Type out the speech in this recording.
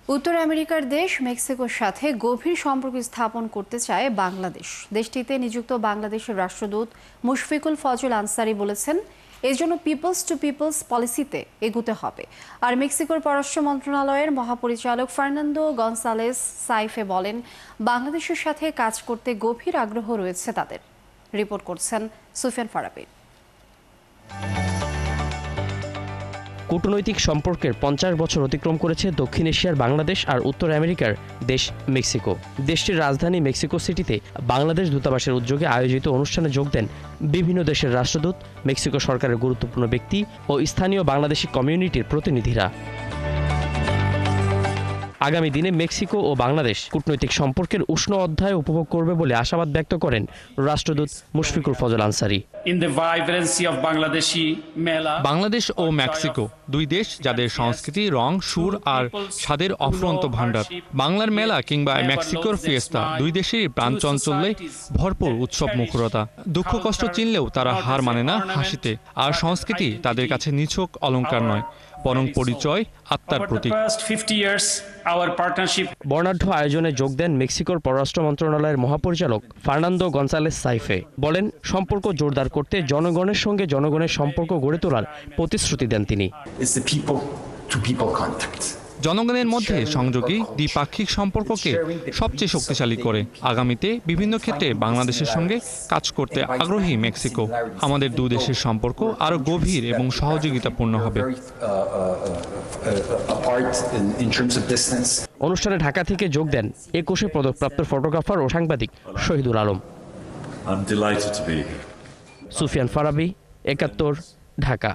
উত্তর আমেরিকার দেশ মেক্সিকোর সাথে গভীর সম্পর্ক স্থাপন করতে চায় বাংলাদেশ। দেশটিতে নিযুক্ত বাংলাদেশের রাষ্ট্রদূত মুশফিকুল ফজল আনসারি বলেছেন, এজন্য পিপলস টু পিপলস পলিসিতে এগোতে হবে। আর মেক্সিকোর পররাষ্ট্র মন্ত্রণালয়ের মহাপরিচালক ফার্নান্দো গনসালেস সাইফে বলেন, বাংলাদেশের সাথে কাজ করতে গভীর আগ্রহ রয়েছে তাদের। রিপোর্ট করছেন সুফিয়ান ফারাবি। কূটনৈতিক সম্পর্কের 50 বছর অতিক্রম করেছে দক্ষিণ এশিয়ার বাংলাদেশ আর উত্তর আমেরিকার দেশ মেক্সিকো। দেশটির রাজধানী মেক্সিকো সিটিতে বাংলাদেশ দূতাবাসের উদ্যোগে আয়োজিত অনুষ্ঠানে যোগ দেন বিভিন্ন দেশের রাষ্ট্রদূত, মেক্সিকো সরকারের গুরুত্বপূর্ণ ব্যক্তি ও স্থানীয় বাংলাদেশি কমিউনিটির প্রতিনিধিরা। আগামী দিনে মেক্সিকো ও বাংলাদেশ কূটনৈতিক সম্পর্কের উষ্ণ অধ্যায় উপভোগ করবে বলে আশাবাদ ব্যক্ত করেন রাষ্ট্রদূত মুশফিকুল ফজল আনসারি। বাংলাদেশ ও মেক্সিকো দুই দেশ যাদের সংস্কৃতি, রং, সুর আর স্বাদের অফুরন্ত ভাণ্ডার। বাংলার মেলা কিংবা মেক্সিকোর ফিয়েস্তা দুই দেশেরই প্রাণচঞ্চল্যে ভরপুর উৎসব মুখরতা। দুঃখ কষ্ট চিনলেও তারা হার মানে না হাসিতে। আর সংস্কৃতি তাদের কাছে নিছক অলংকার নয়, বরং পরিচয়, আত্মার প্রতীক। বর্ণাঢ্য আয়োজনে যোগ দেন মেক্সিকোর পররাষ্ট্র মন্ত্রণালয়ের মহাপরিচালক ফার্নান্দো গনসালেস সাইফে। বলেন, সম্পর্ক জোরদার করতে জনগণের সঙ্গে জনগণের সম্পর্ক গড়ে তোলার প্রতিশ্রুতি দেন তিনি। জনগণের মধ্যে সংযোগী দ্বিপাক্ষিক সম্পর্ককে সবচেয়ে শক্তিশালী করে। আগামীতে বিভিন্ন ক্ষেত্রে বাংলাদেশের সঙ্গে কাজ করতে আগ্রহী মেক্সিকো। আমাদের দুই দেশের সম্পর্ক আরও গভীর এবং সহযোগিতাপূর্ণ হবে। অনুষ্ঠানে ঢাকা থেকে যোগ দেন 21 পদকপ্রাপ্ত ফটোগ্রাফার ও সাংবাদিক Shahidul Alam. I'm delighted to be here. Sufian Farabi, 71, Dhaka.